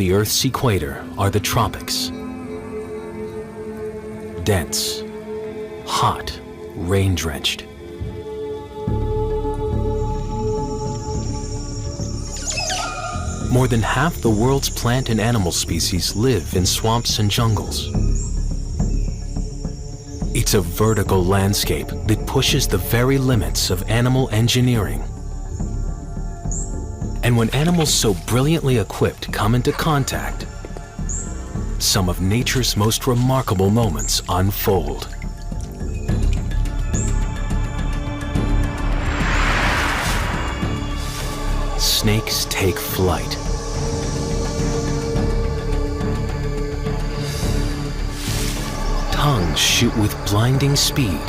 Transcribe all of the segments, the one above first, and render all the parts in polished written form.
the Earth's equator are the tropics. Dense, hot, rain-drenched. More than half the world's plant and animal species live in swamps and jungles. It's a vertical landscape that pushes the very limits of animal engineering. And when animals so brilliantly equipped come into contact, some of nature's most remarkable moments unfold. Snakes take flight. Tongues shoot with blinding speed.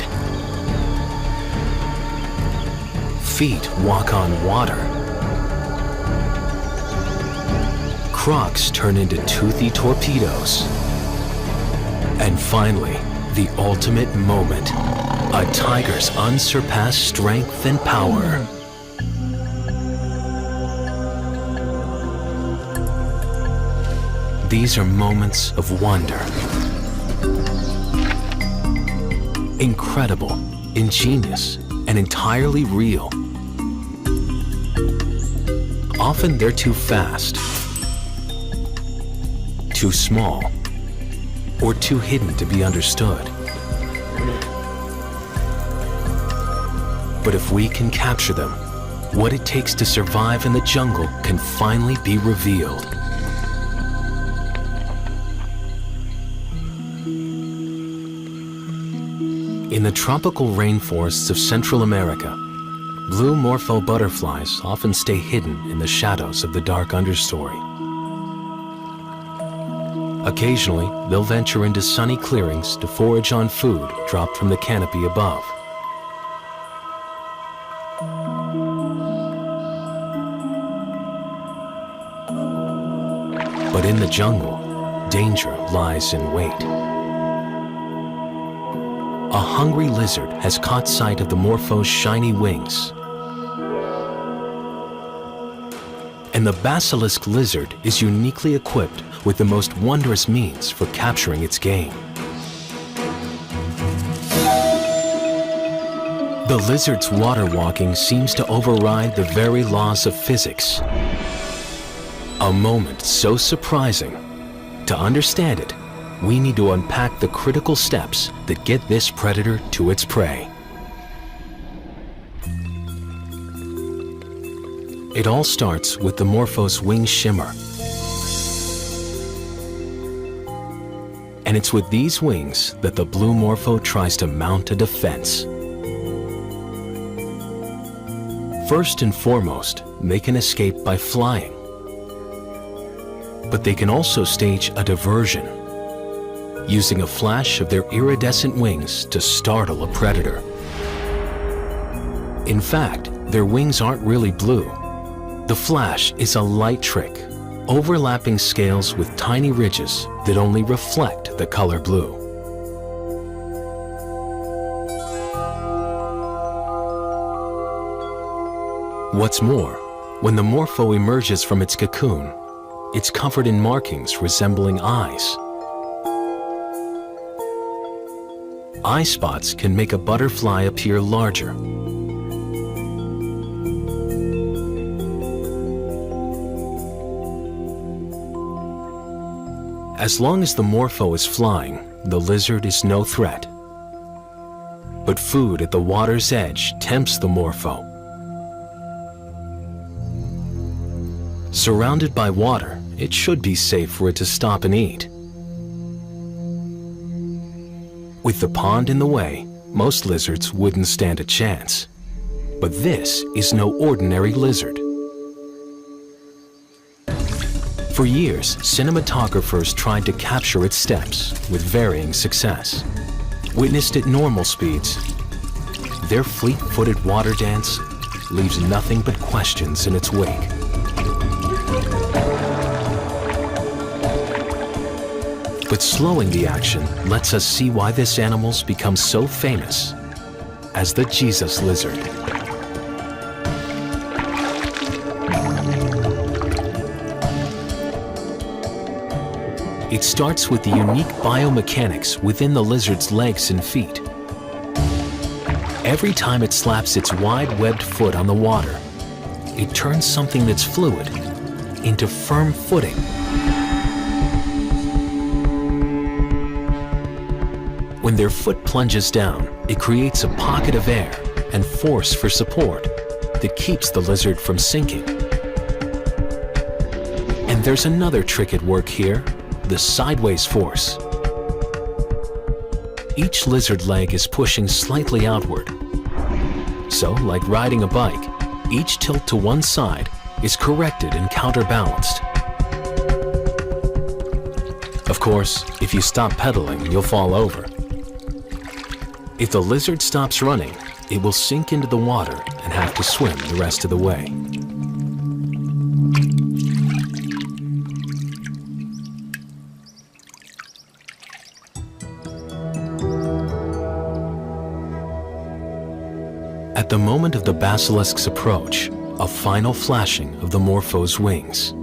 Feet walk on water. Crocs turn into toothy torpedoes. And finally, the ultimate moment, a tiger's unsurpassed strength and power. These are moments of wonder. Incredible, ingenious, and entirely real. Often they're too fast, too small, or too hidden to be understood. But if we can capture them, what it takes to survive in the jungle can finally be revealed. In the tropical rainforests of Central America, blue morpho butterflies often stay hidden in the shadows of the dark understory. Occasionally, they'll venture into sunny clearings to forage on food dropped from the canopy above. But in the jungle, danger lies in wait. A hungry lizard has caught sight of the morpho's shiny wings. And the basilisk lizard is uniquely equipped with the most wondrous means for capturing its game. The lizard's water walking seems to override the very laws of physics. A moment so surprising. To understand it, we need to unpack the critical steps that get this predator to its prey. It all starts with the morpho's wing shimmer. And it's with these wings that the blue morpho tries to mount a defense. First and foremost, they can escape by flying. But they can also stage a diversion, using a flash of their iridescent wings to startle a predator. In fact, their wings aren't really blue. The flash is a light trick, overlapping scales with tiny ridges that only reflect the color blue. What's more, when the morpho emerges from its cocoon, it's covered in markings resembling eyes. Eye spots can make a butterfly appear larger. As long as the morpho is flying, the lizard is no threat. But food at the water's edge tempts the morpho. Surrounded by water, it should be safe for it to stop and eat. With the pond in the way, most lizards wouldn't stand a chance. But this is no ordinary lizard. For years, cinematographers tried to capture its steps with varying success. Witnessed at normal speeds, their fleet-footed water dance leaves nothing but questions in its wake. But slowing the action lets us see why this animal's become so famous as the Jesus lizard. It starts with the unique biomechanics within the lizard's legs and feet. Every time it slaps its wide webbed foot on the water, it turns something that's fluid into firm footing. When their foot plunges down, it creates a pocket of air and force for support that keeps the lizard from sinking. And there's another trick at work here, the sideways force. Each lizard leg is pushing slightly outward. So, like riding a bike, each tilt to one side is corrected and counterbalanced. Of course, if you stop pedaling, you'll fall over. If the lizard stops running, it will sink into the water and have to swim the rest of the way. At the moment of the basilisk's approach, a final flashing of the morpho's wings.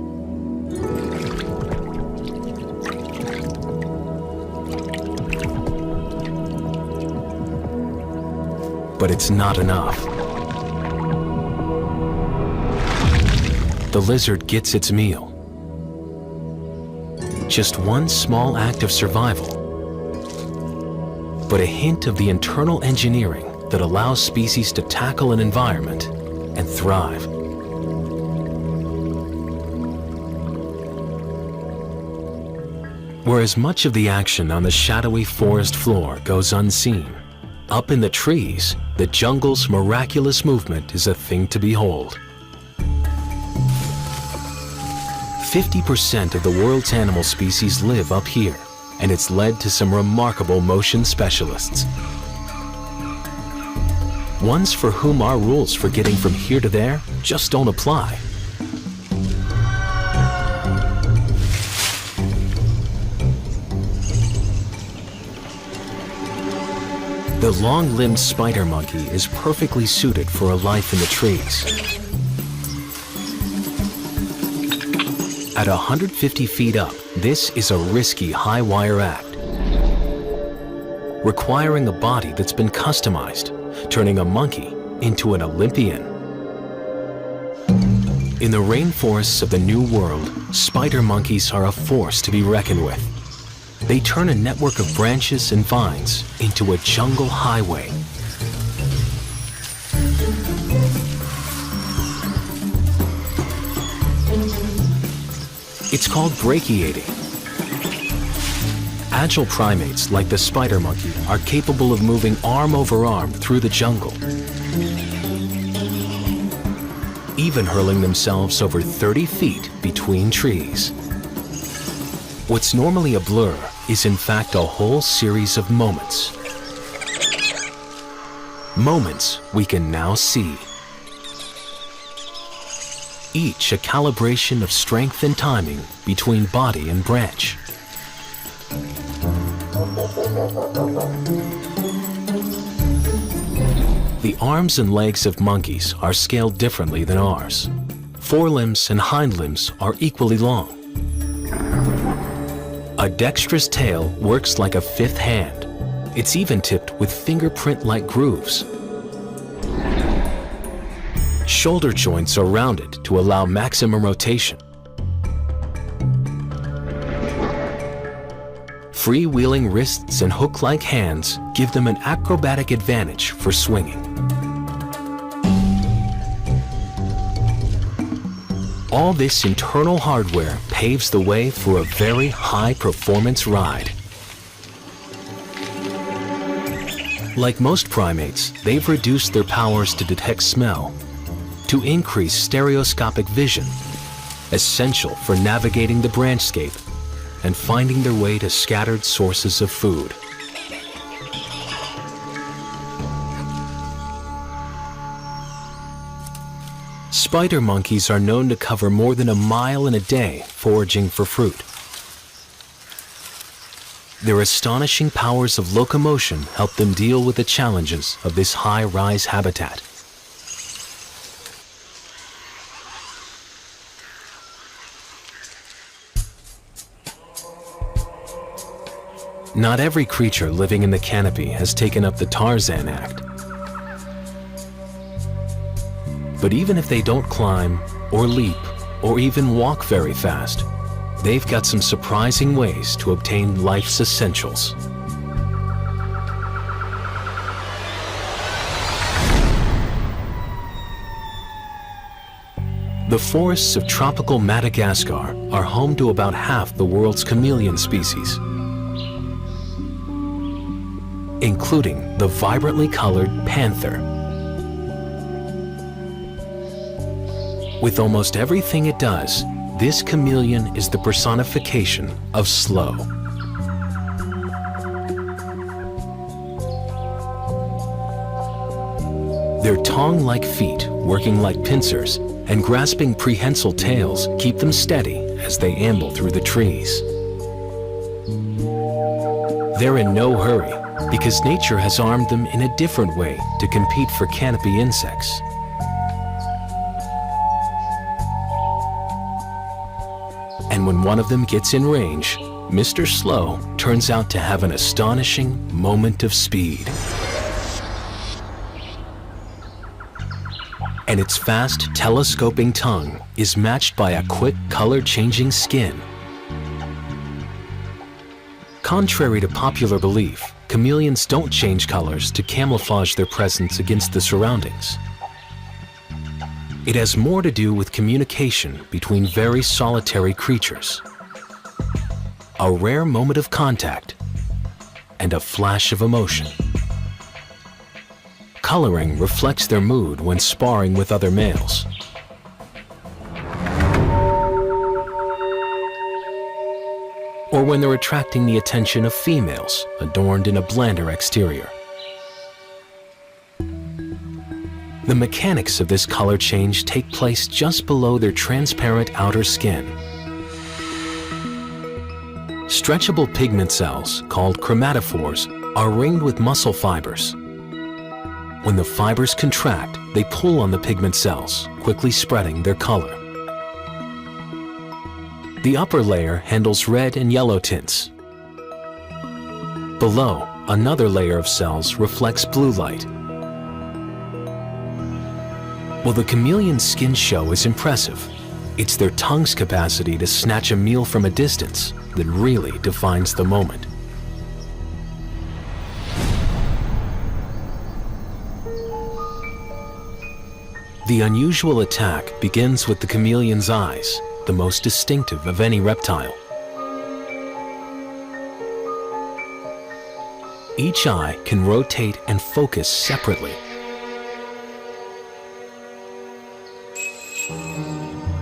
But it's not enough. The lizard gets its meal. Just one small act of survival, but a hint of the internal engineering that allows species to tackle an environment and thrive. Whereas much of the action on the shadowy forest floor goes unseen, up in the trees, the jungle's miraculous movement is a thing to behold. 50% of the world's animal species live up here, and it's led to some remarkable motion specialists. Ones for whom our rules for getting from here to there just don't apply. The long-limbed spider monkey is perfectly suited for a life in the trees. At 150 feet up, this is a risky high-wire act, requiring a body that's been customized, turning a monkey into an Olympian. In the rainforests of the New World, spider monkeys are a force to be reckoned with. They turn a network of branches and vines into a jungle highway. It's called brachiating. Agile primates like the spider monkey are capable of moving arm over arm through the jungle, even hurling themselves over 30 feet between trees. What's normally a blur is in fact a whole series of moments. Moments we can now see. Each a calibration of strength and timing between body and branch. The arms and legs of monkeys are scaled differently than ours. Forelimbs and hind limbs are equally long. A dexterous tail works like a fifth hand. It's even tipped with fingerprint-like grooves. Shoulder joints are rounded to allow maximum rotation. Freewheeling wrists and hook-like hands give them an acrobatic advantage for swinging. All this internal hardware paves the way for a very high-performance ride. Like most primates, they've reduced their powers to detect smell, to increase stereoscopic vision, essential for navigating the branchscape and finding their way to scattered sources of food. Spider monkeys are known to cover more than a mile in a day foraging for fruit. Their astonishing powers of locomotion help them deal with the challenges of this high-rise habitat. Not every creature living in the canopy has taken up the Tarzan act. But even if they don't climb, or leap, or even walk very fast, they've got some surprising ways to obtain life's essentials. The forests of tropical Madagascar are home to about half the world's chameleon species, including the vibrantly colored panther. With almost everything it does, this chameleon is the personification of slow. Their tongue-like feet, working like pincers, and grasping prehensile tails keep them steady as they amble through the trees. They're in no hurry because nature has armed them in a different way to compete for canopy insects. And when one of them gets in range, Mr. Slow turns out to have an astonishing moment of speed. And its fast, telescoping tongue is matched by a quick, color-changing skin. Contrary to popular belief, chameleons don't change colors to camouflage their presence against the surroundings. It has more to do with communication between very solitary creatures. A rare moment of contact and a flash of emotion. Coloring reflects their mood when sparring with other males. Or when they're attracting the attention of females adorned in a blander exterior. The mechanics of this color change take place just below their transparent outer skin. Stretchable pigment cells, called chromatophores, are ringed with muscle fibers. When the fibers contract, they pull on the pigment cells, quickly spreading their color. The upper layer handles red and yellow tints. Below, another layer of cells reflects blue light. While the chameleon's skin show is impressive, it's their tongue's capacity to snatch a meal from a distance that really defines the moment. The unusual attack begins with the chameleon's eyes, the most distinctive of any reptile. Each eye can rotate and focus separately.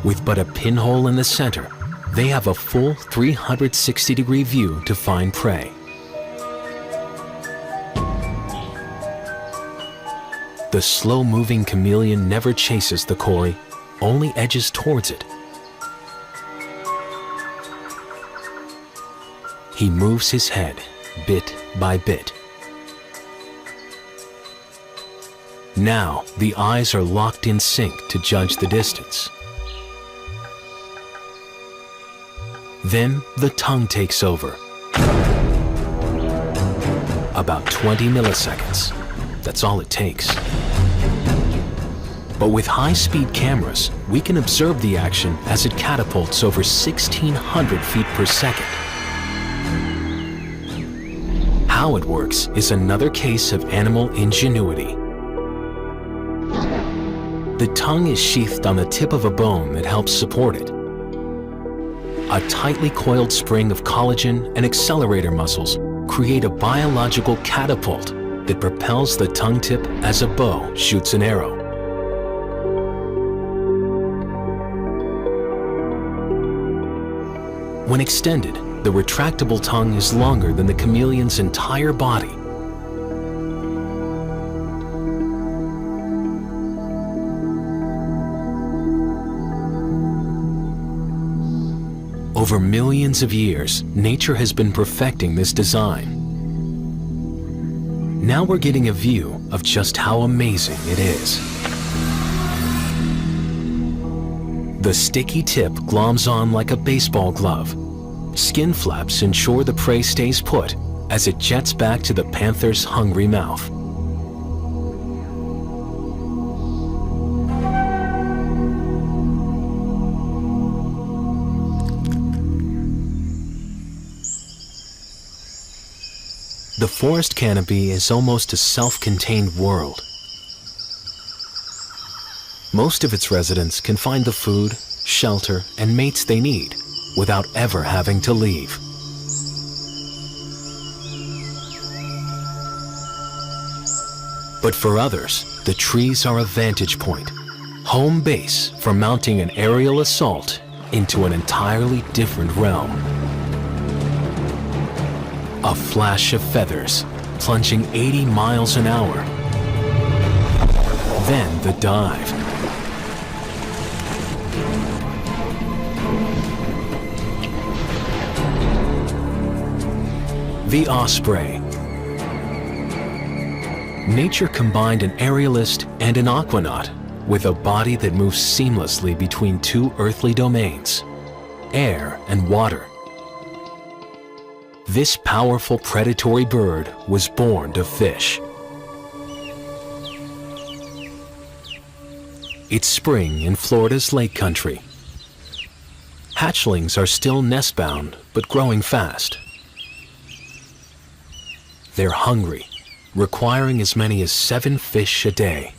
With but a pinhole in the center, they have a full 360-degree view to find prey. The slow-moving chameleon never chases the quarry, only edges towards it. He moves his head, bit by bit. Now, the eyes are locked in sync to judge the distance. Then, the tongue takes over. About 20 milliseconds. That's all it takes. But with high-speed cameras, we can observe the action as it catapults over 1,600 feet per second. How it works is another case of animal ingenuity. The tongue is sheathed on the tip of a bone that helps support it. A tightly coiled spring of collagen and accelerator muscles create a biological catapult that propels the tongue tip as a bow shoots an arrow. When extended, the retractable tongue is longer than the chameleon's entire body. Over millions of years, nature has been perfecting this design. Now we're getting a view of just how amazing it is. The sticky tip gloms on like a baseball glove. Skin flaps ensure the prey stays put, as it jets back to the panther's hungry mouth. The forest canopy is almost a self-contained world. Most of its residents can find the food, shelter, and mates they need without ever having to leave. But for others, the trees are a vantage point, home base for mounting an aerial assault into an entirely different realm. A flash of feathers, plunging 80 miles an hour. Then the dive. The osprey. Nature combined an aerialist and an aquanaut with a body that moves seamlessly between two earthly domains, air and water. This powerful predatory bird was born to fish. It's spring in Florida's lake country. Hatchlings are still nest-bound, but growing fast. They're hungry, requiring as many as 7 fish a day.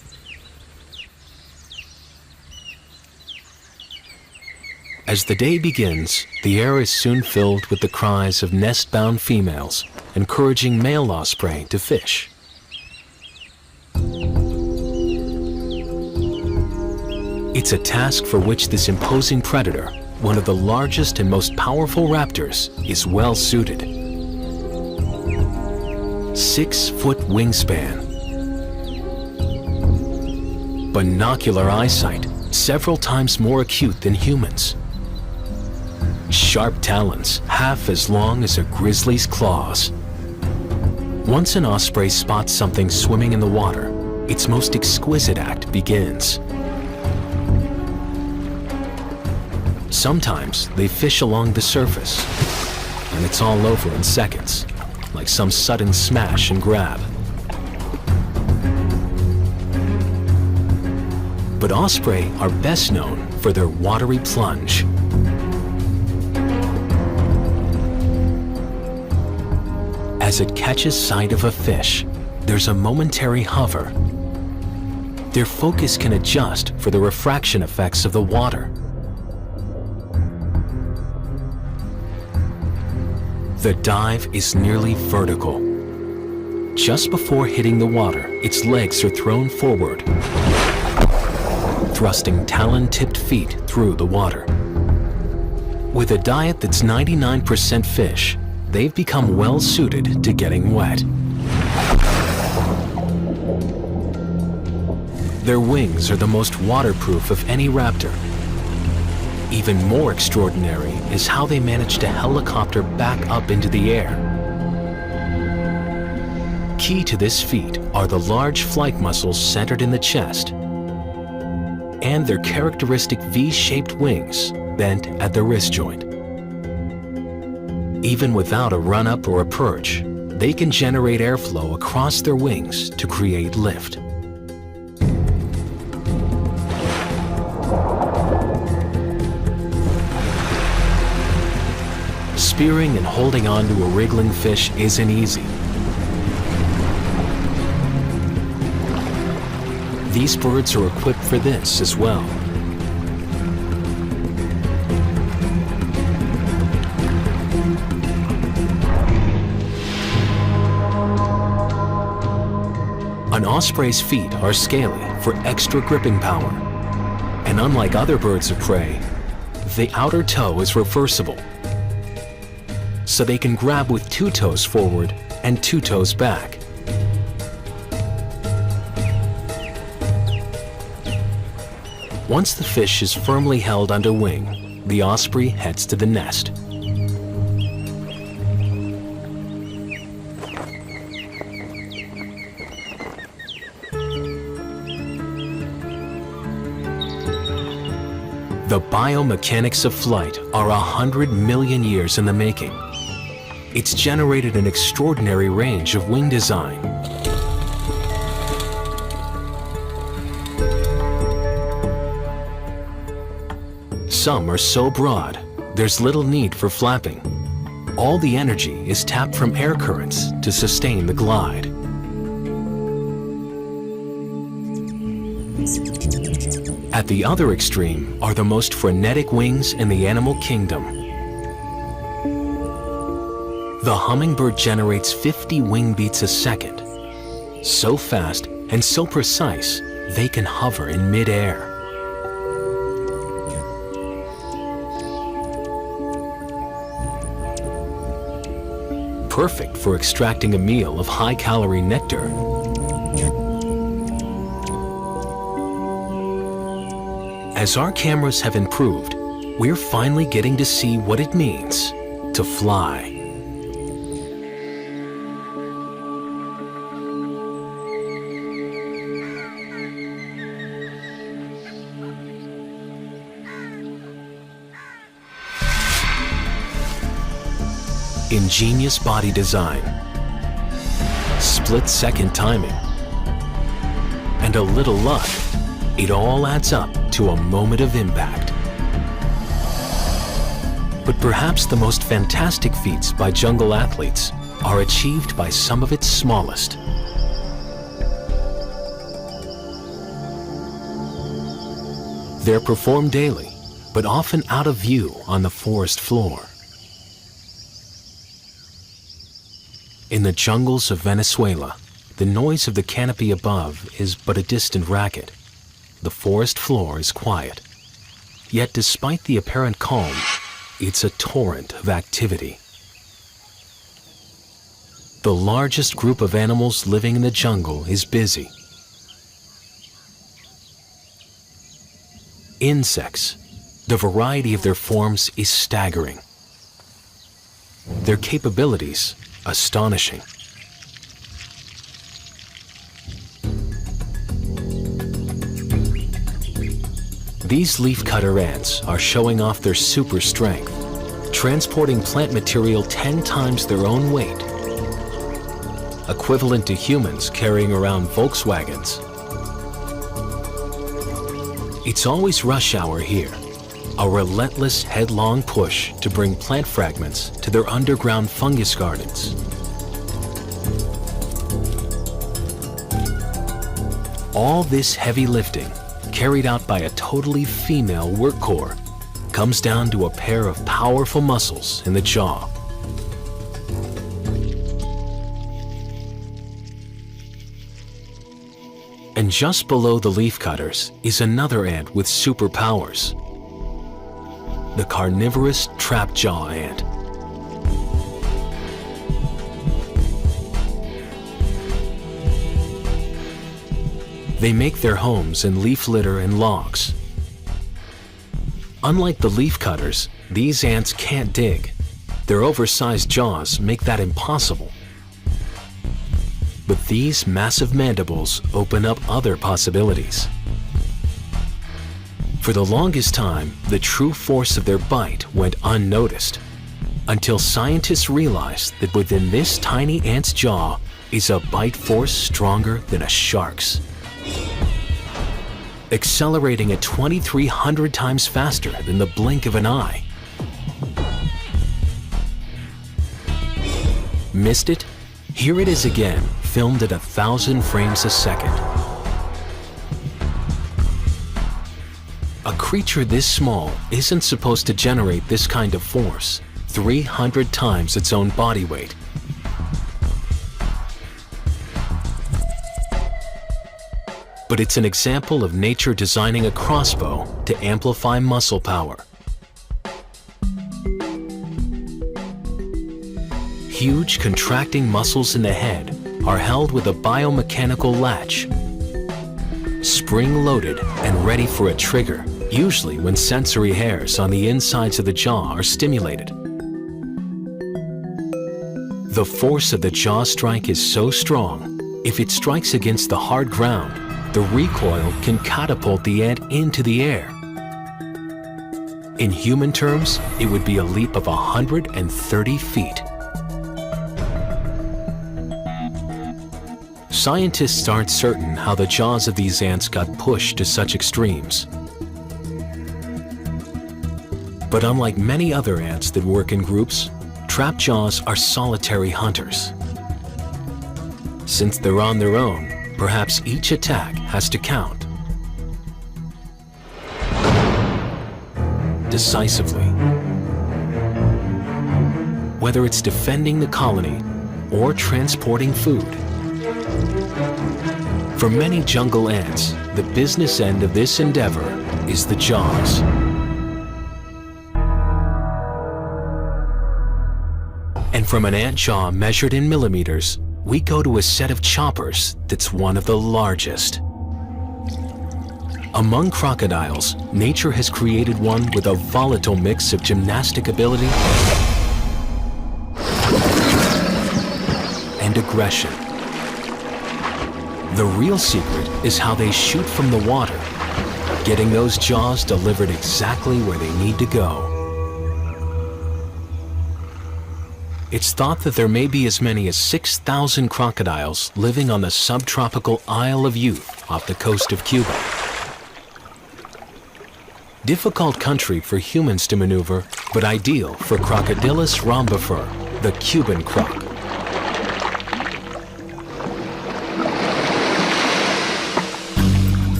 As the day begins, the air is soon filled with the cries of nest-bound females, encouraging male osprey to fish. It's a task for which this imposing predator, one of the largest and most powerful raptors, is well suited. 6-foot wingspan, binocular eyesight, several times more acute than humans, sharp talons, half as long as a grizzly's claws. Once an osprey spots something swimming in the water, its most exquisite act begins. Sometimes they fish along the surface, and it's all over in seconds, like some sudden smash and grab. But osprey are best known for their watery plunge. As it catches sight of a fish, there's a momentary hover. Their focus can adjust for the refraction effects of the water. The dive is nearly vertical. Just before hitting the water, its legs are thrown forward, thrusting talon-tipped feet through the water. With a diet that's 99% fish, they've become well suited to getting wet. Their wings are the most waterproof of any raptor. Even more extraordinary is how they manage to helicopter back up into the air. Key to this feat are the large flight muscles centered in the chest and their characteristic V-shaped wings bent at the wrist joint. Even without a run-up or a perch, they can generate airflow across their wings to create lift. Spearing and holding on to a wriggling fish isn't easy. These birds are equipped for this as well. An osprey's feet are scaly for extra gripping power. And unlike other birds of prey, the outer toe is reversible, so they can grab with 2 toes forward and 2 toes back. Once the fish is firmly held under wing, the osprey heads to the nest. The biomechanics of flight are 100 million years in the making. It's generated an extraordinary range of wing design. Some are so broad, there's little need for flapping. All the energy is tapped from air currents to sustain the glide. At the other extreme are the most frenetic wings in the animal kingdom. The hummingbird generates 50 wing beats a second. So fast and so precise, they can hover in mid-air. Perfect for extracting a meal of high-calorie nectar. As our cameras have improved, we're finally getting to see what it means to fly. Ingenious body design, split-second timing, and a little luck, it all adds up to a moment of impact. But perhaps the most fantastic feats by jungle athletes are achieved by some of its smallest. They're performed daily, but often out of view on the forest floor. In the jungles of Venezuela, the noise of the canopy above is but a distant racket. The forest floor is quiet. Yet despite the apparent calm, it's a torrent of activity. The largest group of animals living in the jungle is busy. Insects, the variety of their forms is staggering. Their capabilities, astonishing. These leafcutter ants are showing off their super strength, transporting plant material 10 times their own weight, equivalent to humans carrying around Volkswagens. It's always rush hour here, a relentless headlong push to bring plant fragments to their underground fungus gardens. All this heavy lifting, carried out by a totally female work core, comes down to a pair of powerful muscles in the jaw. And just below the leafcutters is another ant with superpowers. The carnivorous trapjaw ant. They make their homes in leaf litter and logs. Unlike the leafcutters, these ants can't dig. Their oversized jaws make that impossible. But these massive mandibles open up other possibilities. For the longest time, the true force of their bite went unnoticed, until scientists realized that within this tiny ant's jaw is a bite force stronger than a shark's, accelerating at 2,300 times faster than the blink of an eye. Missed it? Here it is again, filmed at 1,000 frames a second. A creature this small isn't supposed to generate this kind of force, 300 times its own body weight. But it's an example of nature designing a crossbow to amplify muscle power. Huge contracting muscles in the head are held with a biomechanical latch, spring-loaded and ready for a trigger, usually when sensory hairs on the insides of the jaw are stimulated. The force of the jaw strike is so strong, if it strikes against the hard ground, the recoil can catapult the ant into the air. In human terms, it would be a leap of 130 feet. Scientists aren't certain how the jaws of these ants got pushed to such extremes. But unlike many other ants that work in groups, trap jaws are solitary hunters. Since they're on their own, perhaps each attack has to count decisively. Whether it's defending the colony or transporting food. For many jungle ants, the business end of this endeavor is the jaws. And from an ant jaw measured in millimeters, we go to a set of choppers that's one of the largest. Among crocodiles, nature has created one with a volatile mix of gymnastic ability and aggression. The real secret is how they shoot from the water, getting those jaws delivered exactly where they need to go. It's thought that there may be as many as 6,000 crocodiles living on the subtropical Isle of Youth off the coast of Cuba. Difficult country for humans to maneuver, but ideal for Crocodylus rhombifer, the Cuban croc.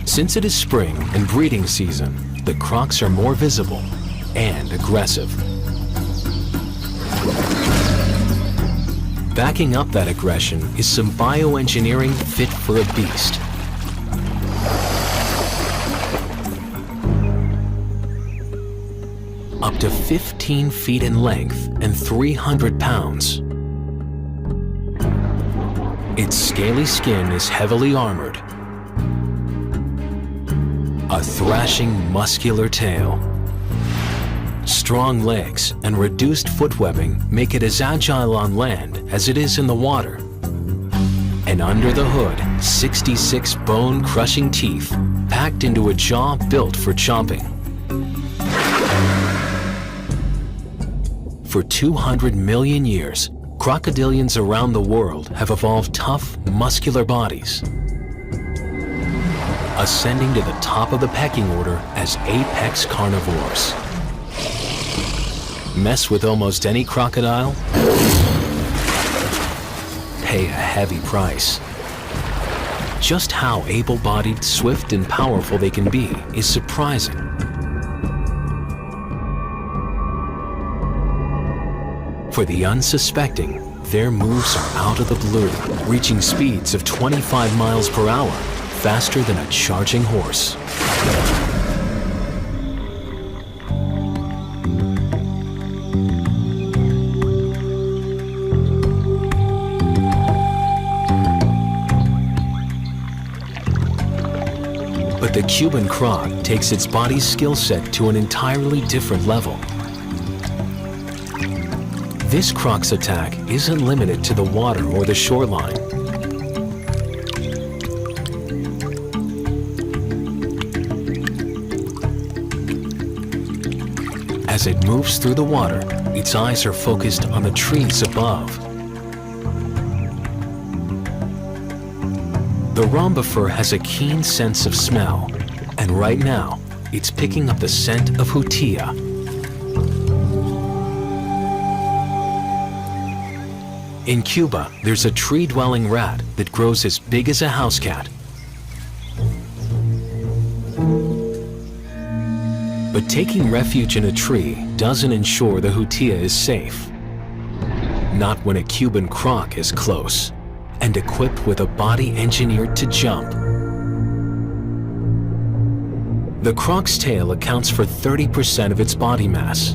Since it is spring and breeding season, the crocs are more visible and aggressive. Backing up that aggression is some bioengineering fit for a beast. Up to 15 feet in length and 300 pounds. Its scaly skin is heavily armored. A thrashing muscular tail. Strong legs and reduced foot webbing make it as agile on land as it is in the water. And under the hood, 66 bone-crushing teeth packed into a jaw built for chomping. For 200 million years, crocodilians around the world have evolved tough, muscular bodies, ascending to the top of the pecking order as apex carnivores. Mess with almost any crocodile, pay a heavy price. Just how able-bodied, swift, and powerful they can be is surprising. For the unsuspecting, their moves are out of the blue, reaching speeds of 25 miles per hour, faster than a charging horse. But the Cuban croc takes its body's skill set to an entirely different level. This croc's attack isn't limited to the water or the shoreline. As it moves through the water, its eyes are focused on the trees above. The rhombifer has a keen sense of smell, and right now, it's picking up the scent of hutia. In Cuba, there's a tree-dwelling rat that grows as big as a house cat. But taking refuge in a tree doesn't ensure the hutia is safe. Not when a Cuban croc is close and equipped with a body engineered to jump. The croc's tail accounts for 30% of its body mass.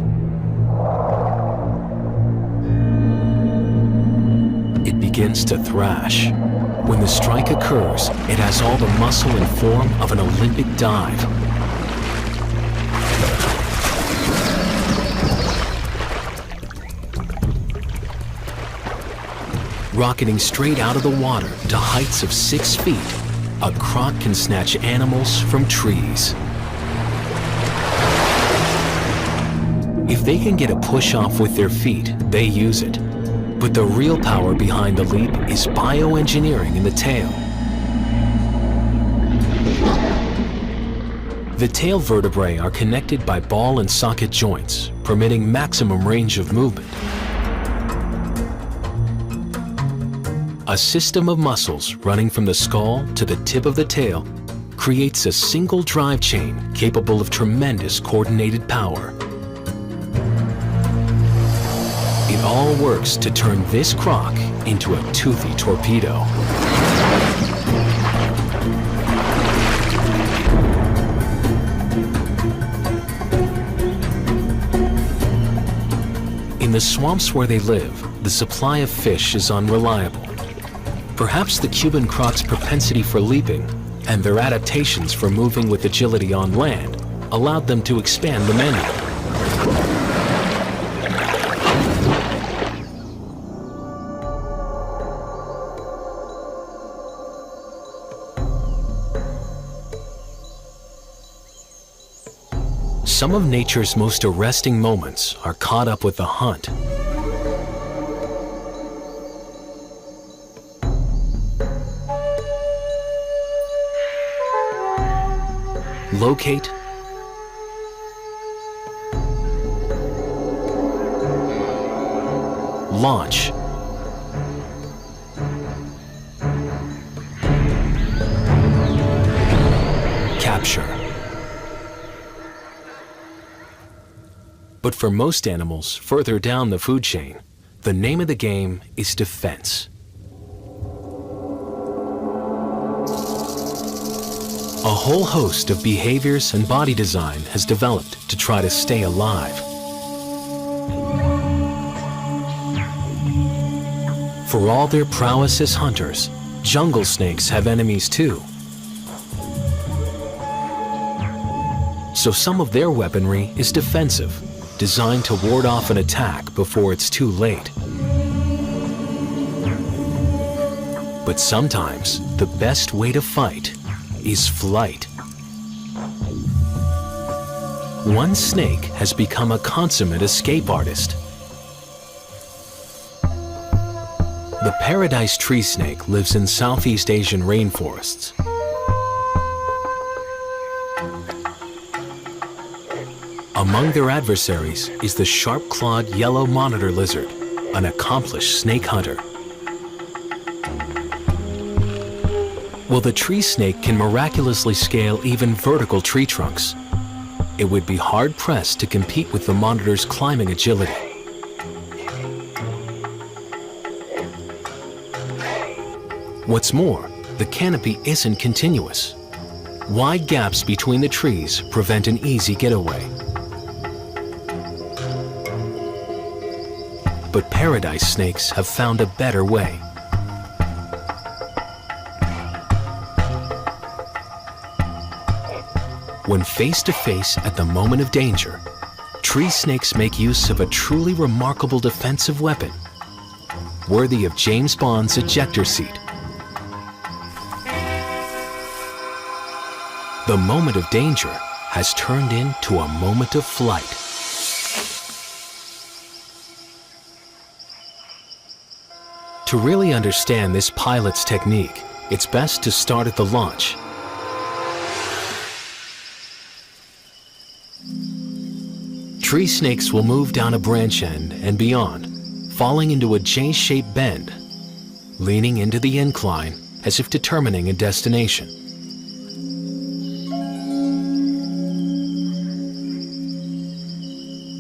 It begins to thrash. When the strike occurs, it has all the muscle and form of an Olympic dive. Rocketing straight out of the water to heights of 6 feet, a croc can snatch animals from trees. If they can get a push off with their feet, they use it. But the real power behind the leap is bioengineering in the tail. The tail vertebrae are connected by ball and socket joints, permitting maximum range of movement. A system of muscles running from the skull to the tip of the tail creates a single drive chain capable of tremendous coordinated power. It all works to turn this croc into a toothy torpedo. In the swamps where they live, the supply of fish is unreliable. Perhaps the Cuban croc's propensity for leaping and their adaptations for moving with agility on land allowed them to expand the menu. Some of nature's most arresting moments are caught up with the hunt. Locate, launch, capture. But for most animals further down the food chain, the name of the game is defense. A whole host of behaviors and body design has developed to try to stay alive. For all their prowess as hunters, jungle snakes have enemies too. So some of their weaponry is defensive, designed to ward off an attack before it's too late. But sometimes the best way to fight is flight. One snake has become a consummate escape artist. The paradise tree snake lives in Southeast Asian rainforests. Among their adversaries is the sharp-clawed yellow monitor lizard, an accomplished snake hunter. While the tree snake can miraculously scale even vertical tree trunks, it would be hard-pressed to compete with the monitor's climbing agility. What's more, the canopy isn't continuous. Wide gaps between the trees prevent an easy getaway. But paradise snakes have found a better way. When face to face at the moment of danger, tree snakes make use of a truly remarkable defensive weapon, worthy of James Bond's ejector seat. The moment of danger has turned into a moment of flight. To really understand this pilot's technique, it's best to start at the launch. Tree snakes will move down a branch end and beyond, falling into a J-shaped bend, leaning into the incline as if determining a destination.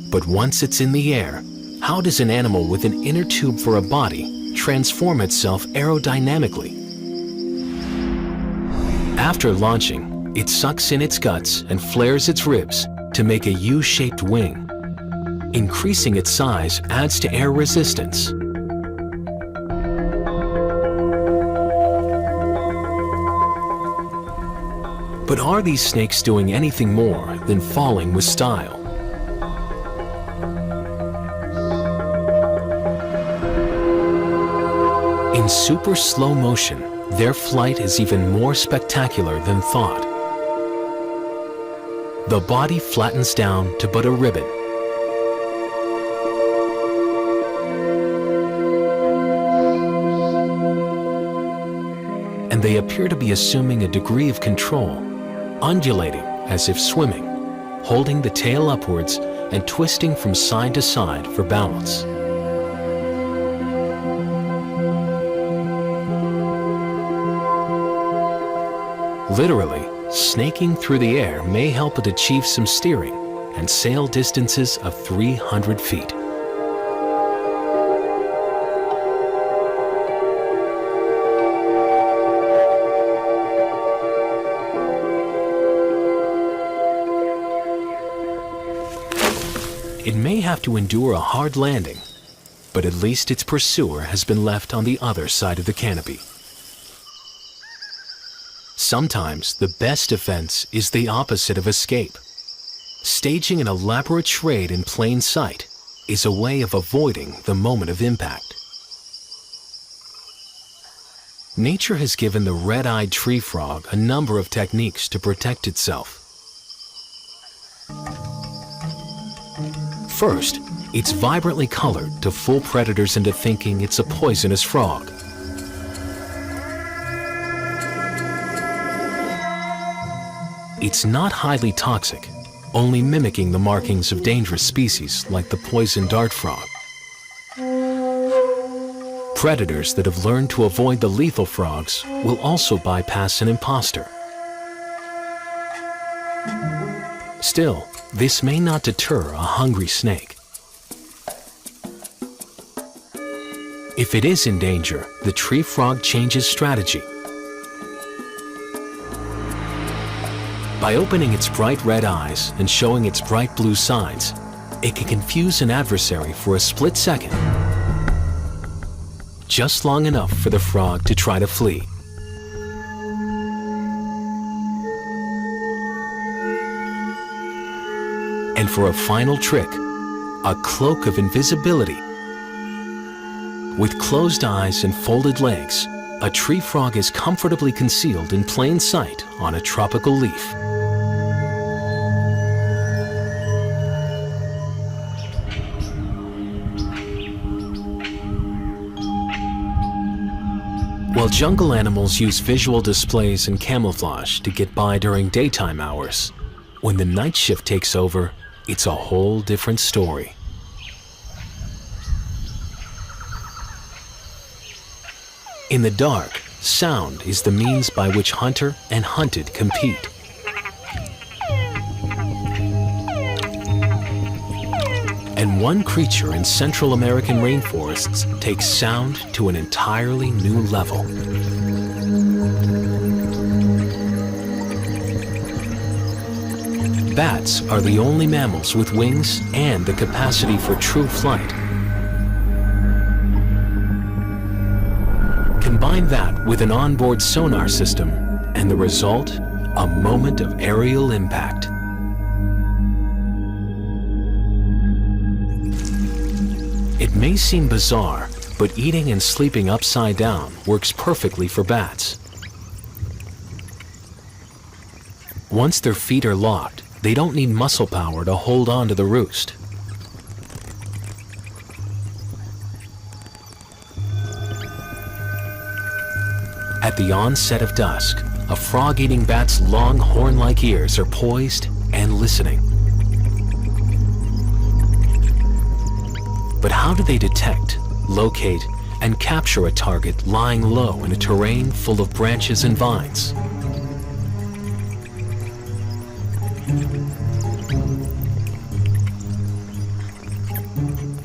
But once it's in the air, how does an animal with an inner tube for a body transform itself aerodynamically? After launching, it sucks in its guts and flares its ribs to make a U-shaped wing. Increasing its size adds to air resistance. But are these snakes doing anything more than falling with style? In super slow motion, their flight is even more spectacular than thought. The body flattens down to but a ribbon. and they appear to be assuming a degree of control, undulating as if swimming, holding the tail upwards and twisting from side to side for balance. Literally, snaking through the air may help it achieve some steering and sail distances of 300 feet. It may have to endure a hard landing, but at least its pursuer has been left on the other side of the canopy. Sometimes the best defense is the opposite of escape. Staging an elaborate charade in plain sight is a way of avoiding the moment of impact. Nature has given the red-eyed tree frog a number of techniques to protect itself. First, it's vibrantly colored to fool predators into thinking it's a poisonous frog. It's not highly toxic, only mimicking the markings of dangerous species like the poison dart frog. Predators that have learned to avoid the lethal frogs will also bypass an imposter. Still, this may not deter a hungry snake. If it is in danger, the tree frog changes strategy. By opening its bright red eyes and showing its bright blue sides, it can confuse an adversary for a split second, just long enough for the frog to try to flee. And for a final trick, a cloak of invisibility. With closed eyes and folded legs, a tree frog is comfortably concealed in plain sight on a tropical leaf. While jungle animals use visual displays and camouflage to get by during daytime hours, when the night shift takes over, it's a whole different story. In the dark, sound is the means by which hunter and hunted compete. And one creature in Central American rainforests takes sound to an entirely new level. Bats are the only mammals with wings and the capacity for true flight. Combine that with an onboard sonar system, and the result, a moment of aerial impact. It may seem bizarre, but eating and sleeping upside down works perfectly for bats. Once their feet are locked, they don't need muscle power to hold on to the roost. At the onset of dusk, a frog-eating bat's long horn-like ears are poised and listening. But how do they detect, locate, and capture a target lying low in a terrain full of branches and vines?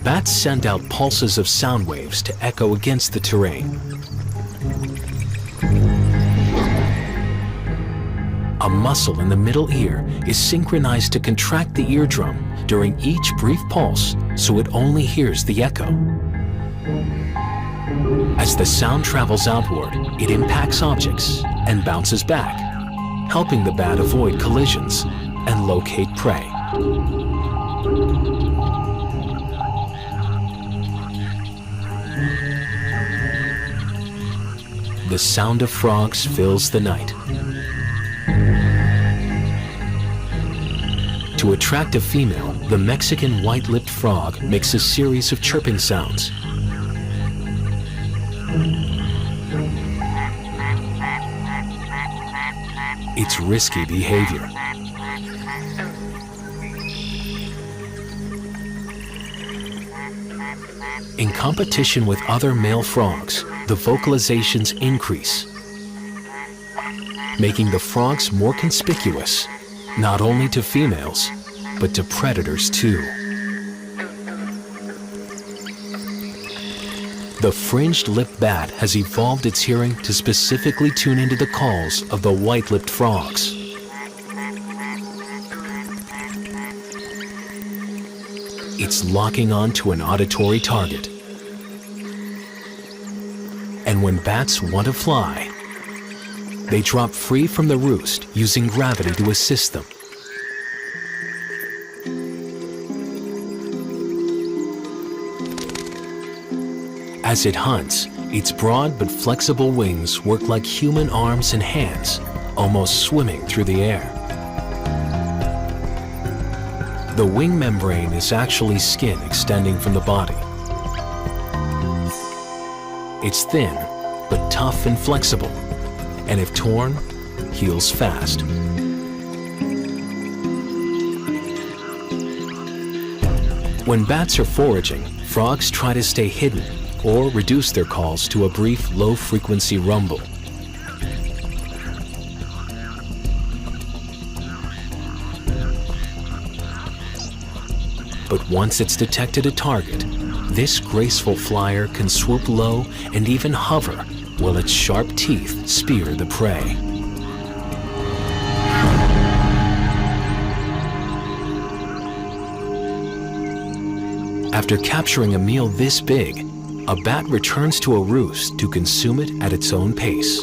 Bats send out pulses of sound waves to echo against the terrain. A muscle in the middle ear is synchronized to contract the eardrum during each brief pulse so it only hears the echo. As the sound travels outward, it impacts objects and bounces back, helping the bat avoid collisions and locate prey. The sound of frogs fills the night. To attract a female, the Mexican white-lipped frog makes a series of chirping sounds. It's risky behavior. In competition with other male frogs, the vocalizations increase, making the frogs more conspicuous, not only to females, but to predators too. The fringed lip bat has evolved its hearing to specifically tune into the calls of the white-lipped frogs. It's locking on to an auditory target. And when bats want to fly, they drop free from the roost using gravity to assist them. As it hunts, its broad but flexible wings work like human arms and hands, almost swimming through the air. The wing membrane is actually skin extending from the body. It's thin, but tough and flexible, and if torn, heals fast. When bats are foraging, frogs try to stay hidden or reduce their calls to a brief low-frequency rumble. But once it's detected a target, this graceful flyer can swoop low and even hover while its sharp teeth spear the prey. After capturing a meal this big, a bat returns to a roost to consume it at its own pace.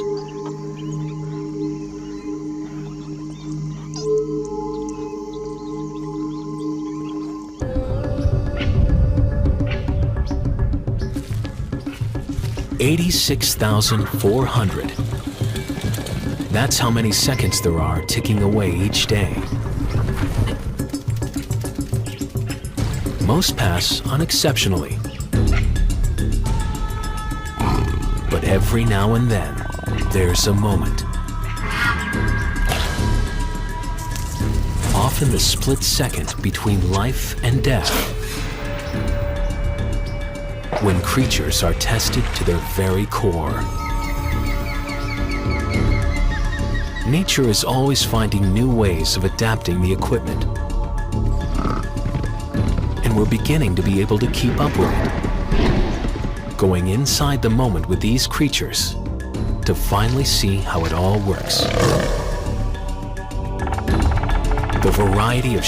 $86,400. That's how many seconds there are ticking away each day. Most pass unexceptionally. But every now and then, there's a moment. Often the split second between life and death, when creatures are tested to their very core. Nature is always finding new ways of adapting the equipment. And we're beginning to be able to keep up with it. Going inside the moment with these creatures to finally see how it all works. The variety of